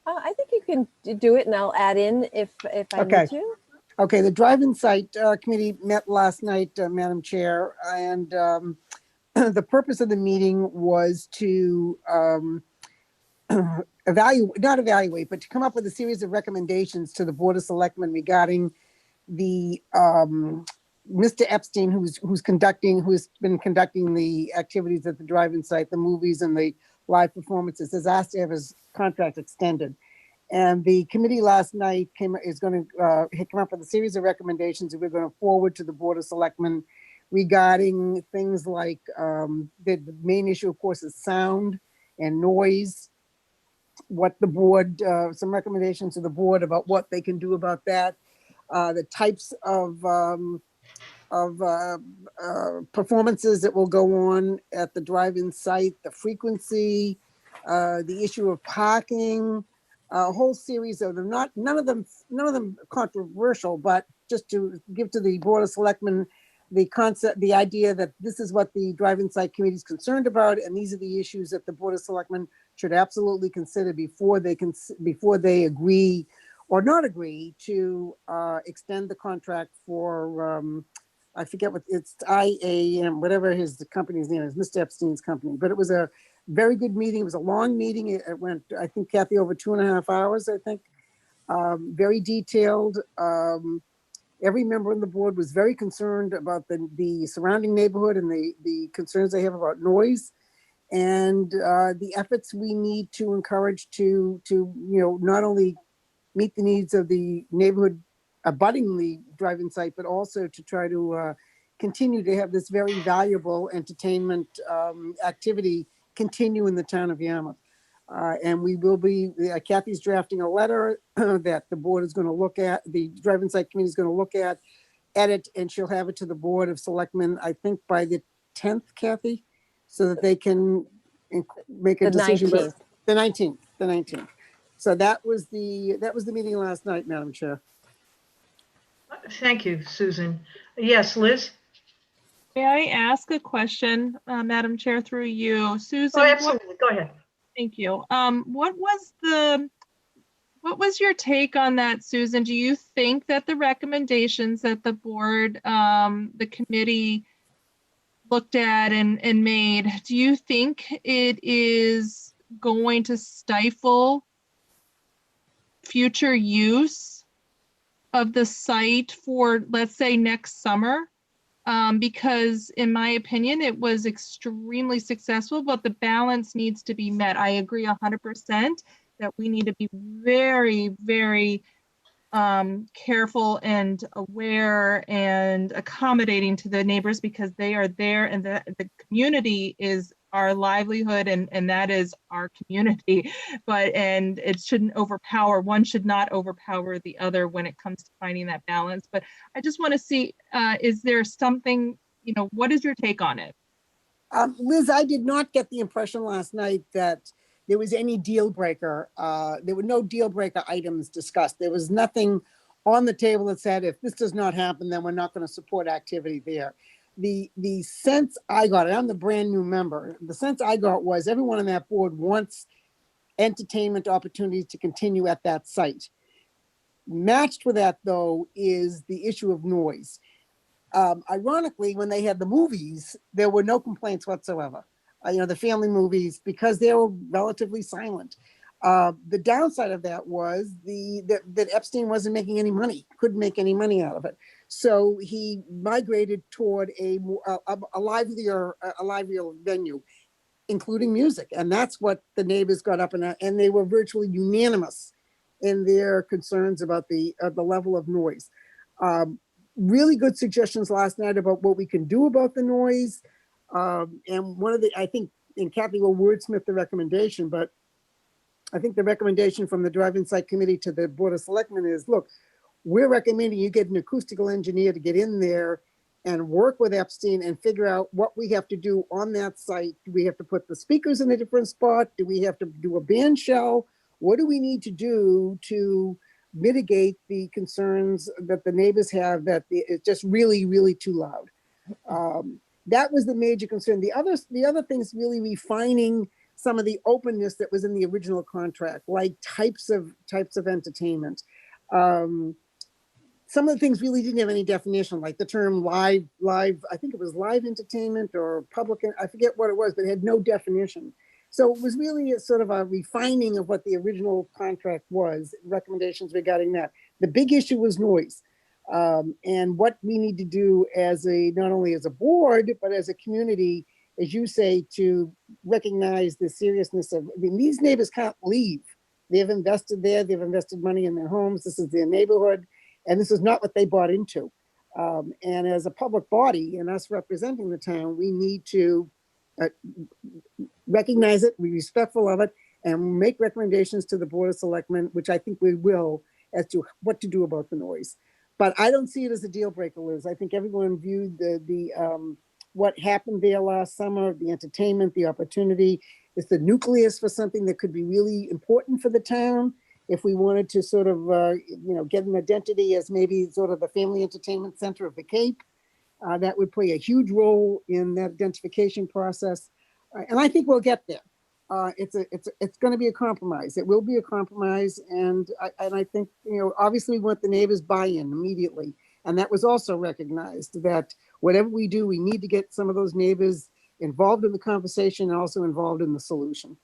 I think you can do it and I'll add in if I Okay. need to. Okay, the drive-in site committee met last night, Madam Chair, and the purpose of the meeting was to not evaluate, but to come up with a series of recommendations to the Board of Selectmen regarding the Mr. Epstein, who's been conducting the activities at the drive-in site, the movies and the live performances, has asked to have his contract extended. And the committee last night is going to come up with a series of recommendations that we're going to forward to the Board of Selectmen regarding things like the main issue, of course, is sound and noise. What the board, some recommendations to the board about what they can do about that. The types of performances that will go on at the drive-in site, the frequency, the issue of parking, a whole series of them. None of them controversial, but just to give to the Board of Selectmen the concept, the idea that this is what the drive-in site committee is concerned about, and these are the issues that the Board of Selectmen should absolutely consider before they agree or not agree to extend the contract for I forget what it's IAM, whatever the company's name is, Mr. Epstein's company. But it was a very good meeting. It was a long meeting. It went, I think, Kathy, over 2.5 hours, I think. Very detailed. Every member on the board was very concerned about the surrounding neighborhood and the concerns they have about noise, and the efforts we need to encourage to not only meet the needs of the neighborhood abutting the drive-in site, but also to try to continue to have this very valuable entertainment activity continue in the town of Yarmouth. And we will be, Kathy's drafting a letter that the board is going to look at, the drive-in site committee is going to look at, edit, and she'll have it to the Board of Selectmen, I think by the 10th, Kathy, so that they can make a The decision. 19th. The 19th. So that was the meeting last night, Madam Chair. Thank you, Susan. Yes, Liz? May I ask a question, Madam Chair, through you? Susan, Oh, absolutely. Go ahead. Thank you. What was your take on that, Susan? Do you think that the recommendations that the board, the committee looked at and made, do you think it is going to stifle future use of the site for, let's say, next summer? Because in my opinion, it was extremely successful, but the balance needs to be met. I agree 100% that we need to be very, very careful and aware and accommodating to the neighbors, because they are there, and the community is our livelihood, and that is our community. And it shouldn't overpower, one should not overpower the other when it comes to finding that balance. But I just want to see, is there something, what is your take on it? Liz, I did not get the impression last night that there was any deal breaker. There were no deal breaker items discussed. There was nothing on the table that said, if this does not happen, then we're not going to support activity there. The sense I got, and I'm the brand new member, the sense I got was everyone on that board wants entertainment opportunities to continue at that site. Matched with that, though, is the issue of noise. Ironically, when they had the movies, there were no complaints whatsoever. The family movies, because they were relatively silent. The downside of that was that Epstein wasn't making any money, couldn't make any money out of it. So he migrated toward a livelier venue, including music. And that's what the neighbors got up and they were virtually unanimous in their concerns about the level of noise. Really good suggestions last night about what we can do about the noise. And one of I think, and Kathy will wordsmith the recommendation, but I think the recommendation from the drive-in site committee to the Board of Selectmen is, look, we're recommending you get an acoustical engineer to get in there and work with Epstein and figure out what we have to do on that site. Do we have to put the speakers in a different spot? Do we have to do a band shell? What do we need to do to mitigate the concerns that the neighbors have that it's just really, really too loud? That was the major concern. The other things really refining some of the openness that was in the original contract, like types of entertainment. Some of the things really didn't have any definition, like the term live, I think it was live entertainment or public, I forget what it was, but it had no definition. So it was really a sort of a refining of what the original contract was, recommendations regarding that. The big issue was noise. And what we need to do as not only as a board, but as a community, as you say, to recognize the seriousness of, these neighbors can't leave. They've invested there, they've invested money in their homes, this is their neighborhood, and this is not what they bought into. And as a public body and us representing the town, we need to recognize it, be respectful of it, and make recommendations to the Board of Selectmen, which I think we will, as to what to do about the noise. But I don't see it as a deal breaker, Liz. I think everyone viewed the what happened there last summer, the entertainment, the opportunity. It's the nucleus for something that could be really important for the town. If we wanted to sort of, get an identity as maybe sort of the family entertainment center of the Cape, that would play a huge role in that identification process. And I think we'll get there. It's going to be a compromise. It will be a compromise. And I think, obviously we want the neighbors buy-in immediately. And that was also recognized that whatever we do, we need to get some of those neighbors involved in the conversation and also involved in the solution.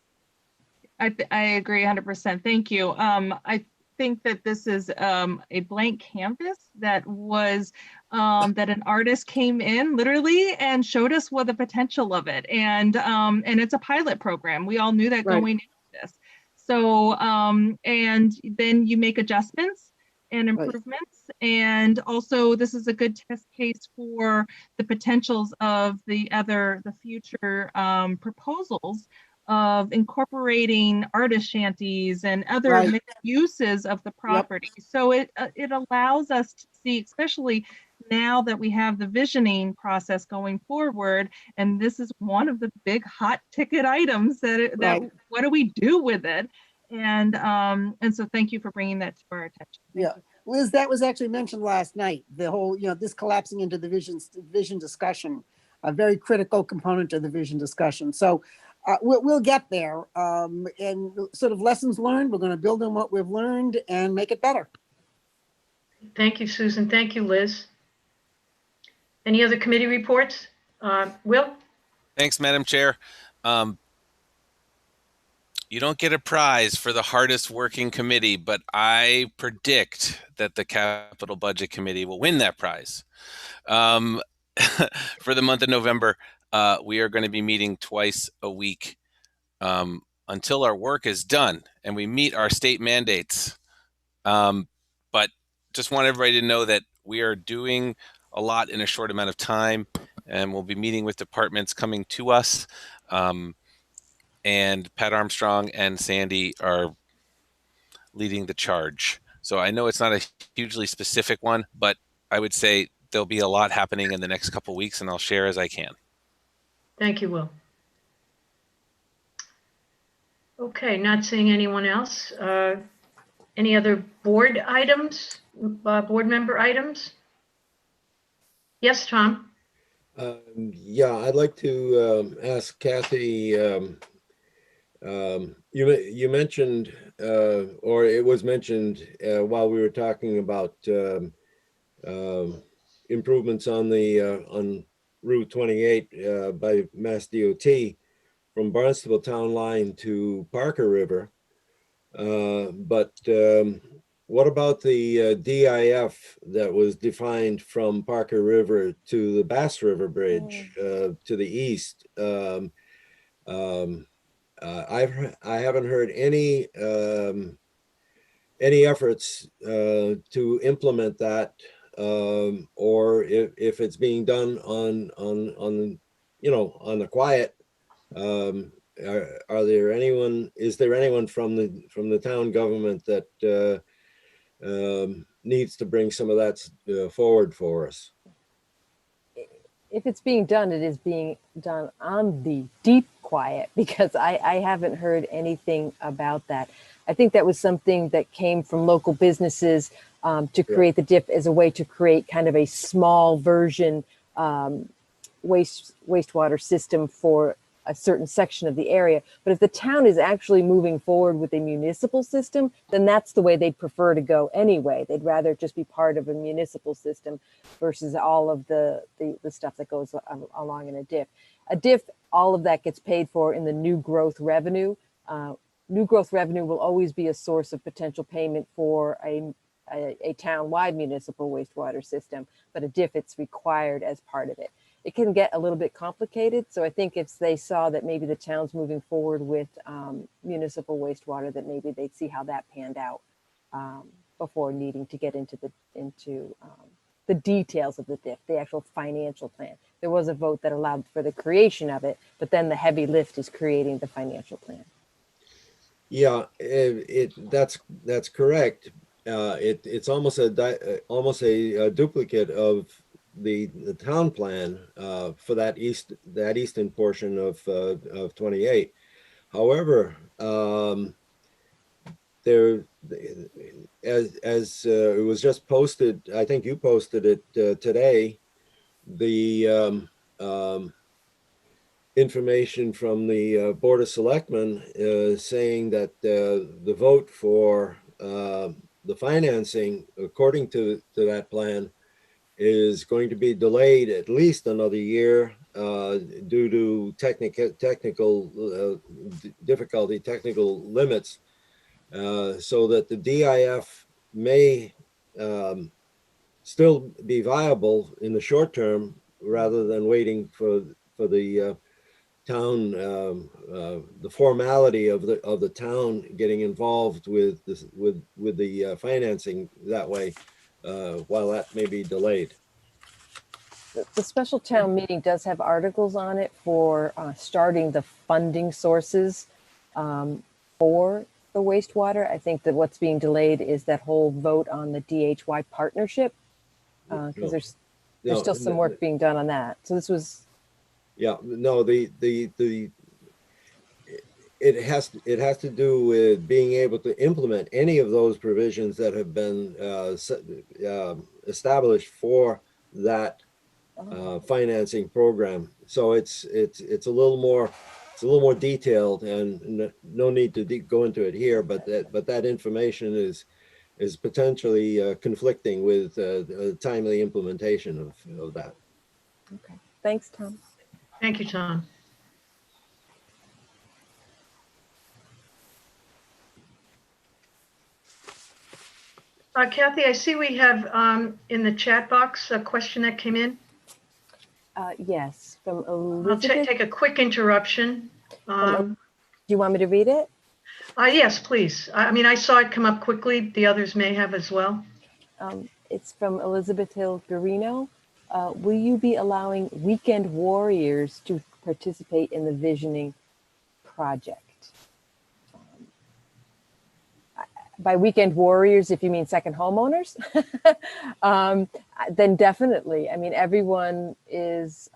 I agree 100%. Thank you. I think that this is a blank canvas that was that an artist came in literally and showed us what the potential of it. And it's a pilot program. We all knew that going into this. So and then you make adjustments and improvements. And also this is a good test case for the potentials of the future proposals of incorporating artist shanties and other mixed uses of the property. So it allows us to see, especially now that we have the visioning process going forward, and this is one of the big hot ticket items that what do we do with it? And so thank you for bringing that to our attention. Thank you. Liz, that was actually mentioned last night, the whole, this collapsing into the vision discussion, a very critical component of the vision discussion. So we'll get there, and sort of lessons learned. We're going to build on what we've learned and make it better. Thank you, Susan. Thank you, Liz. Any other committee reports? Will? Thanks, Madam Chair. You don't get a prize for the hardest working committee, but I predict that the Capital Budget Committee will win that prize. For the month of November, we are going to be meeting twice a week until our work is done and we meet our state mandates. But just want everybody to know that we are doing a lot in a short amount of time, and we'll be meeting with departments coming to us. And Pat Armstrong and Sandy are leading the charge. So I know it's not a hugely specific one, but I would say there'll be a lot happening in the next couple of weeks, and I'll share as I can. Thank you, Will. Okay, not seeing anyone else. Any other board items, board member items? Yes, Tom? Yeah, I'd like to ask Kathy, you mentioned, or it was mentioned while we were talking about improvements on on Route 28 by Mass DOT from Barnstable Town Line to Parker River. But what about the DIF that was defined from Parker River to the Bass River Bridge to the east? I haven't heard any efforts to implement that, or if it's being done on the quiet. Is there anyone from the town government that needs to bring some of that forward for us? if it's being done, it is being done on the deep quiet, because I haven't heard anything about that. I think that was something that came from local businesses to create the DIF as a way to create kind of a small version wastewater system for a certain section of the area. But if the town is actually moving forward with a municipal system, then that's the way they'd prefer to go anyway. They'd rather just be part of a municipal system versus all of the stuff that goes along in a DIF. A DIF, all of that gets paid for in the new growth revenue. New growth revenue will always be a source of potential payment for a town-wide municipal wastewater system, but a DIF, it's required as part of it. It can get a little bit complicated. So I think if they saw that maybe the town's moving forward with municipal wastewater, that maybe they'd see how that panned out before needing to get into the details of the DIF, the actual financial plan. There was a vote that allowed for the creation of it, but then the heavy lift is creating the financial plan. Yeah, that's correct. It's almost a duplicate of the town plan for that eastern portion of 28. However, there, as it was just posted, I think you posted it today, the information from the Board of Selectmen saying that the vote for the financing, according to that plan, is going to be delayed at least another year due to technical difficulty, technical limits, so that the DIF may still be viable in the short term rather than waiting for the town, the formality of the town getting involved with this, with the financing that way, while that may be delayed. The special town meeting does have articles on it for starting the funding sources for the wastewater. I think that what's being delayed is that whole vote on the DHY partnership, because there's still some work being done on that. So this was. Yeah, no, it has to do with being able to implement any of those provisions that have been established for that financing program. So it's a little more detailed, and no need to go into it here. But that information is potentially conflicting with timely implementation of that. Okay, thanks, Tom. Thank you, Tom. Kathy, I see we have in the chat box a question that came in. Yes, from Elizabeth. I'll take a quick interruption. Do you want me to read it? Yes, please. I mean, I saw it come up quickly. The others may have as well. It's from Elizabeth Hill Garino. Will you be allowing weekend warriors to participate in the visioning project? By weekend warriors, if you mean second homeowners, then definitely. I mean, everyone is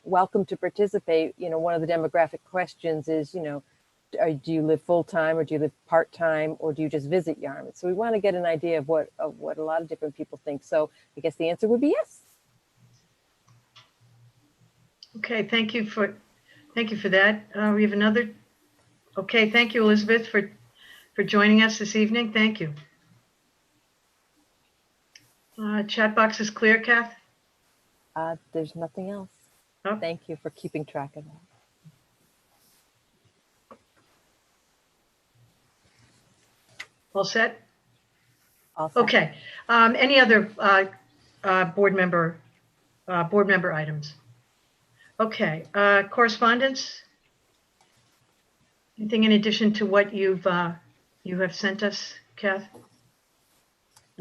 welcome to participate. You know, one of the demographic questions is, you know, do you live full-time or do you live part-time or do you just visit Yarmouth? So we want to get an idea of what a lot of different people think. So I guess the answer would be yes. Okay, thank you for that. We have another. Okay, thank you, Elizabeth, for joining us this evening. Thank you. Chat box is clear, Kath? There's nothing else. Oh. Thank you for keeping track of that. All set? All set. Okay. Any other board member items? Okay. Correspondence? Anything in addition to what you have sent us, Kath?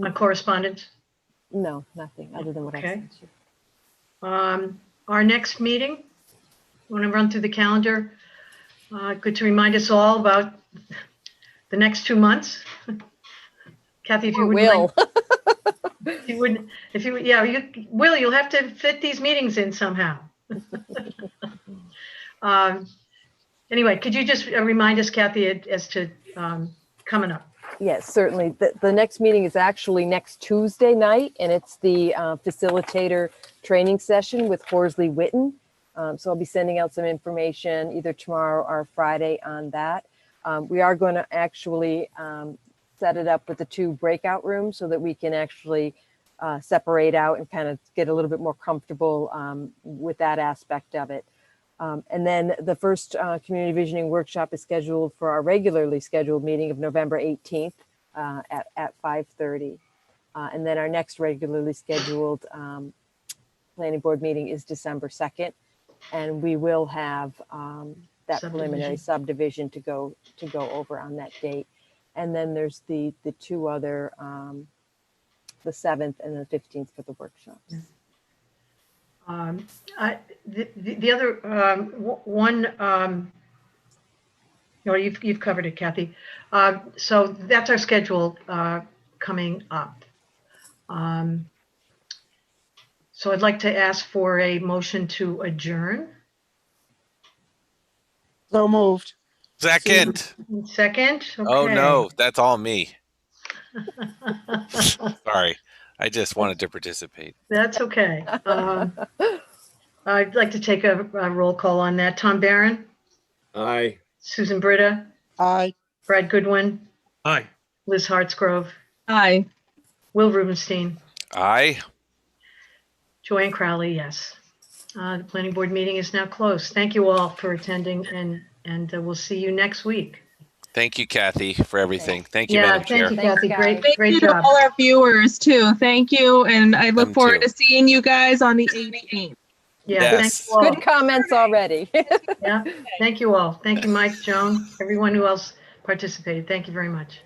On correspondence? No, nothing other than what I sent you. Our next meeting, I want to run through the calendar. Good to remind us all about the next 2 months. Kathy, if you would like. You wouldn't, if you, yeah, Will, you'll have to fit these meetings in somehow. Anyway, could you just remind us, Kathy, as to coming up? Yes, certainly. The next meeting is actually next Tuesday night, and it's the facilitator training session with Horsley Witten. So I'll be sending out some information either tomorrow or Friday on that. We are going to actually set it up with the 2 breakout rooms so that we can actually separate out and kind of get a little bit more comfortable with that aspect of it. And then the first community visioning workshop is scheduled for our regularly scheduled meeting of November 18th at 5:30. And then our next regularly scheduled planning board meeting is December 2nd. And we will have that preliminary subdivision to go over on that date. And then there's the 2 other, the 7th and the 15th for the workshops. The other one, you've covered it, Kathy. So that's our schedule coming up. So I'd like to ask for a motion to adjourn. So moved. Second. Second. Okay. Oh no, that's all me. Sorry, I just wanted to participate. That's okay. I'd like to take a roll call on that. Tom Barron, Aye. Susan Britta, Aye. Brad Goodwin, Aye. Liz Hartsgrove, Aye. Will Rubenstein, Aye. Joanne Crowley, yes. The planning board meeting is now closed. Thank you all for attending, and we'll see you next week. Thank you, Kathy, for everything. Thank you, Yeah, Madam Chair. thank you, Kathy. Thanks, Thank Great you to job. all our viewers too. Thank you. And I look Them forward too. to seeing you guys on the 18th. Yeah, Yes. thank you all. Good comments already. Yeah, thank you all. Thank you, Mike, Joan, everyone who else participated. Thank you very much.